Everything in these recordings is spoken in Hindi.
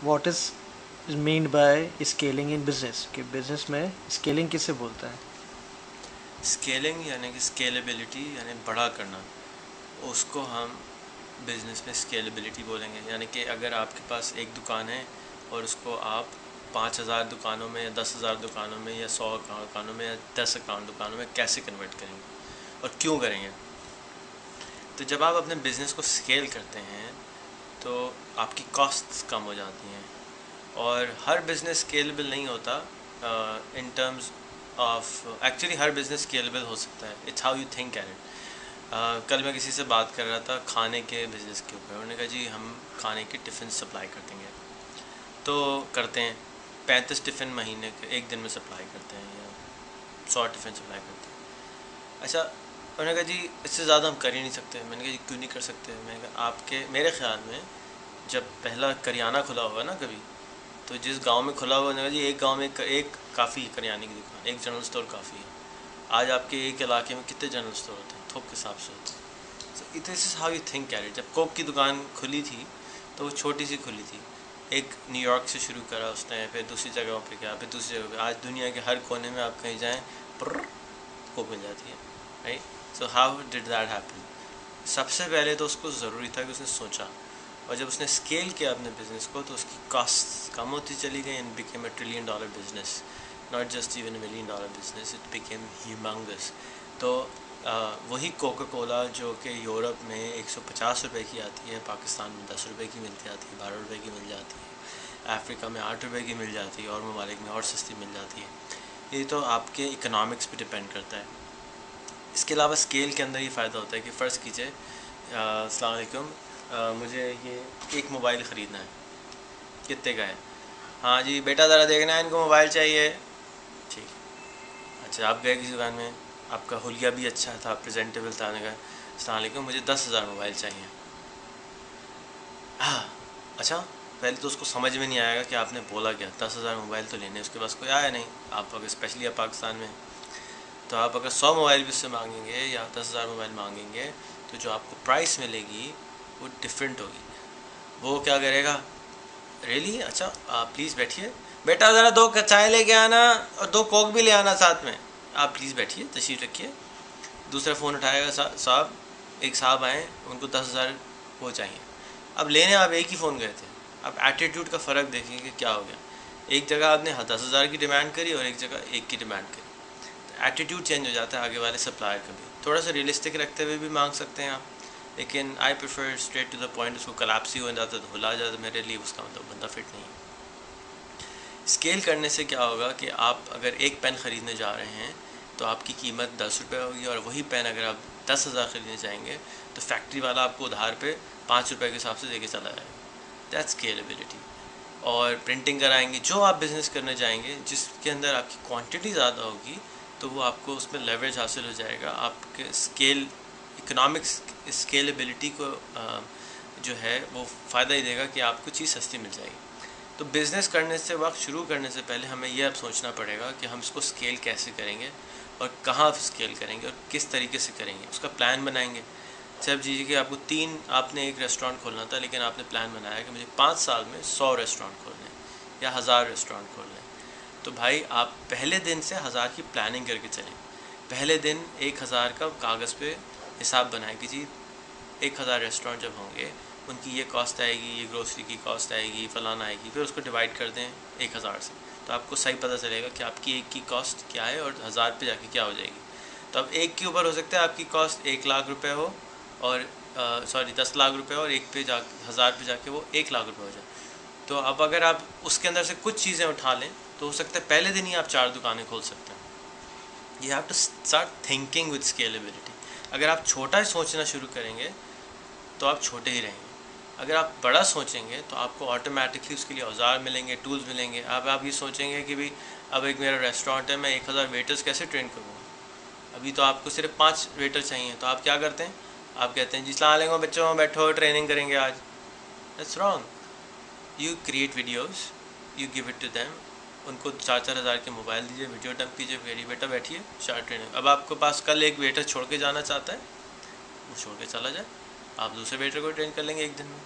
What is mean by scaling in business, कि बिजनेस में स्केलिंग किसे बोलता है? स्केलिंग यानी कि स्केलेबिलिटी यानी बड़ा करना, उसको हम बिज़नेस में स्केलेबिलिटी बोलेंगे। यानी कि अगर आपके पास एक दुकान है और उसको आप 5,000 दुकानों में या 10,000 दुकानों में या 100 दुकानों में या 10 दुकानों में कैसे कन्वर्ट करेंगे और क्यों करेंगे। तो जब आप अपने बिज़नेस को स्केल करते हैं तो आपकी कॉस्ट्स कम हो जाती हैं, और हर बिज़नेस स्केलेबल नहीं होता in terms of, actually her business scalable हो सकता है, it's how you think at it. कल मैं किसी से बात कर रहा था खाने के बिज़नेस के ऊपर। उन्होंने कहा जी हम खाने के टिफ़िन सप्लाई कर देंगे। तो करते हैं 35 टिफ़िन महीने के एक दिन में सप्लाई करते हैं, या 100 टिफ़िन सप्लाई करते हैं। अच्छा, उन्होंने कहा जी इससे ज़्यादा हम कर ही नहीं सकते। मैंने कहा जी क्यों नहीं कर सकते? मैंने कहा आपके मेरे ख़्याल में जब पहला करियाना खुला होगा ना कभी, तो जिस गांव में खुला हुआ है जी, एक गांव में एक काफ़ी करियाने की दुकान, एक जनरल स्टोर काफ़ी है। आज आपके एक इलाके में कितने जनरल स्टोर होते हैं? थोक के हिसाब से होते हैं। So this is how you think cat it. जब कोक की दुकान खुली थी तो वो छोटी सी खुली थी, एक न्यूयॉर्क से शुरू करा उसने, फिर दूसरी जगहों पे गया, फिर दूसरी जगह पे। आज दुनिया के हर कोने में आप कहीं जाएँ कोक मिल जाती है, right. So how did that happen? सबसे पहले तो उसको ज़रूरी था कि उसने सोचा, और जब उसने स्केल किया अपने बिज़नेस को तो उसकी कॉस्ट कम होती चली गई and became $1 trillion business, not just even $1 million business, it became humongous. तो वही कोका कोला जो कि यूरोप में 150 रुपये की आती है, पाकिस्तान में 10 रुपये की मिलती आती है, 12 रुपये की मिल जाती है, अफ्रीका में 8 रुपये की मिल जाती है, और ममालिक में और सस्ती मिल जाती है। ये तो आपके इकोनॉमिक्स पे डिपेंड करता है। इसके अलावा स्केल के अंदर ये फ़ायदा होता है कि फ़र्ज़ कीजिए अस्सलाम वालेकुम, मुझे ये एक मोबाइल ख़रीदना है, कितने का है? हाँ जी बेटा ज़रा देखना है, इनको मोबाइल चाहिए। ठीक है। अच्छा, आप गए किसी दुकान में, आपका हुलिया भी अच्छा था, प्रेजेंटेबल था, ने कहा अस्सलाम वालेकुम मुझे 10,000 मोबाइल चाहिए। हाँ, अच्छा, पहले तो उसको समझ में नहीं आएगा कि आपने बोला क्या। 10,000 मोबाइल तो लेने उसके पास कोई आया नहीं। आप अगर स्पेशली आप पाकिस्तान में, तो आप अगर 100 मोबाइल भी उससे मांगेंगे या 10,000 मोबाइल मांगेंगे तो जो आपको प्राइस मिलेगी वो डिफरेंट होगी। वो क्या करेगा, रियली अच्छा प्लीज़ बैठिए, बेटा ज़रा 2 चाय लेके आना और 2 कोक भी ले आना साथ में। आप प्लीज़ बैठिए, तशरीफ़ रखिए। दूसरा फ़ोन उठाएगा, साहब एक साहब आए, उनको 10,000 वो चाहिए। अब लेने आप एक ही फ़ोन गए थे। अब एटीट्यूड का फ़र्क देखिए कि क्या हो गया। एक जगह आपने 10,000 की डिमांड करी और एक जगह एक की डिमांड करी, तो एटीट्यूड चेंज हो जाता है आगे वाले सप्लायर का भी। थोड़ा सा रियलिस्टिक रखते हुए भी मांग सकते हैं आप, लेकिन I prefer straight to the point. उसको कलाप्स ही हो जाता तो भुला जाता, मेरे लिए उसका मतलब बंदा फिट नहीं है। स्केल करने से क्या होगा कि आप अगर एक पेन ख़रीदने जा रहे हैं तो आपकी कीमत 10 रुपये होगी, और वही पेन अगर आप 10,000 ख़रीदने जाएंगे तो फैक्ट्री वाला आपको उधार पे 5 रुपये के हिसाब से देके चला जाएगा। That's scalability. और प्रिंटिंग कराएंगे, जो आप बिज़नेस करने जाएंगे जिसके अंदर आपकी क्वांटिटी ज़्यादा होगी तो वो आपको उसमें लेवरेज हासिल हो जाएगा। आपके स्केल इकोनॉमिक्स स्केलेबिलिटी को जो है वो फ़ायदा ही देगा कि आपको चीज़ सस्ती मिल जाएगी। तो बिज़नेस करने से वक्त शुरू करने से पहले हमें यह अब सोचना पड़ेगा कि हम इसको स्केल कैसे करेंगे और कहाँ स्केल करेंगे और किस तरीके से करेंगे, उसका प्लान बनाएंगे। सब चीज़ें कि आपको आपने एक रेस्टोरेंट खोलना था, लेकिन आपने प्लान बनाया कि मुझे 5 साल में 100 रेस्टोरेंट खोलने हैं या 1000 रेस्टोरेंट खोलने हैं। तो भाई आप पहले दिन से 1000 की प्लानिंग करके चलें। पहले दिन 1000 का कागज़ पे हिसाब बनाए कि जी 1000 रेस्टोरेंट जब होंगे उनकी ये कॉस्ट आएगी, ये ग्रोसरी की कॉस्ट आएगी, फ़लाना आएगी, फिर उसको डिवाइड कर दें 1000 से, तो आपको सही पता चलेगा कि आपकी एक की कॉस्ट क्या है और 1000 पे जाके क्या हो जाएगी। तो अब एक के ऊपर हो सकता है आपकी कॉस्ट 1 लाख रुपए हो, और 10 लाख रुपए, और एक पे 1000 पे जाके वो 1 लाख रुपए हो जाए। तो अब अगर आप उसके अंदर से कुछ चीज़ें उठा लें तो हो सकता है पहले दिन ही आप 4 दुकानें खोल सकते हैं। You have to start thinking with scalability. अगर आप छोटा सोचना शुरू करेंगे तो आप छोटे ही रहेंगे। अगर आप बड़ा सोचेंगे तो आपको ऑटोमेटिकली उसके लिए औजार मिलेंगे, टूल्स मिलेंगे। अब आप ये सोचेंगे कि भाई अब एक मेरा रेस्टोरेंट है, मैं 1000 वेटर्स कैसे ट्रेन करूँगा। अभी तो आपको सिर्फ 5 वेटर चाहिए, तो आप क्या करते हैं, आप कहते हैं जी सलाम अलैकुम बच्चों बैठो ट्रेनिंग करेंगे आज। That's wrong. You create videos, you give it to them, उनको 4-4 हज़ार के मोबाइल दीजिए, वीडियो डंप कीजिए, वेरी बेटा बैठिए स्टार्ट ट्रेनिंग। अब आपके पास कल एक वेटर छोड़ के जाना चाहता है, वो छोड़ के चला जाए, आप दूसरे वेटर को ट्रेन कर लेंगे एक दिन में।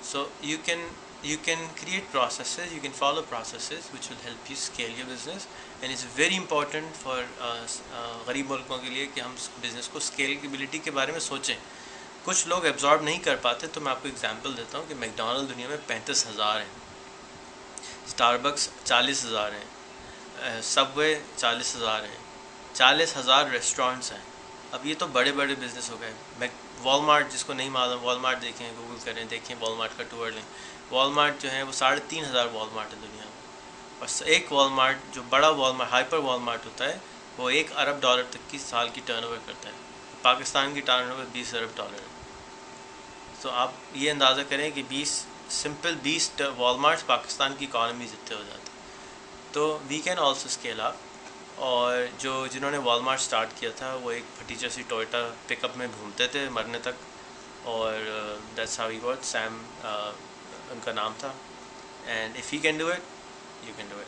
So you can you can create processes, you can follow processes which will help you scale your business, and it's very important for गरीब मुल्कों के लिए कि हम बिज़नेस को स्केलेबिलिटी के बारे में सोचें। कुछ लोग एब्जॉर्ब नहीं कर पाते, तो मैं आपको एग्जांपल देता हूँ कि मैकडॉनल्ड दुनिया में 35,000 हैं, स्टारबक्स 40,000 हैं, सबवे 40,000 हैं, 40,000 रेस्टोरेंट्स हैं। अब ये तो बड़े बड़े बिज़नेस हो गए। मैं वॉलमार्ट, जिसको नहीं मालूम, वॉलमार्ट देखें, गूगल करें, देखें वॉलमार्ट का टूर लें। वॉलमार्ट जो है वो 3,500 वॉलमार्ट है दुनिया में, और एक वॉलमार्ट जो बड़ा वॉलमार्ट, हाइपर वॉलमार्ट होता है, वो $1 अरब तक की साल की टर्नओवर करता है। पाकिस्तान की टर्नओवर $20 अरब है। तो आप ये अंदाज़ा करें कि 20 वॉलमार्ट्स पाकिस्तान की इकॉनमी जितने हो जाते हैं। तो we can also scale up. और जिन्होंने वॉलमार्ट स्टार्ट किया था वो एक फटीचर सी टोयोटा पिकअप में घूमते थे मरने तक, और that's how he got, Sam उनका नाम था। And if he can do it, you can do it.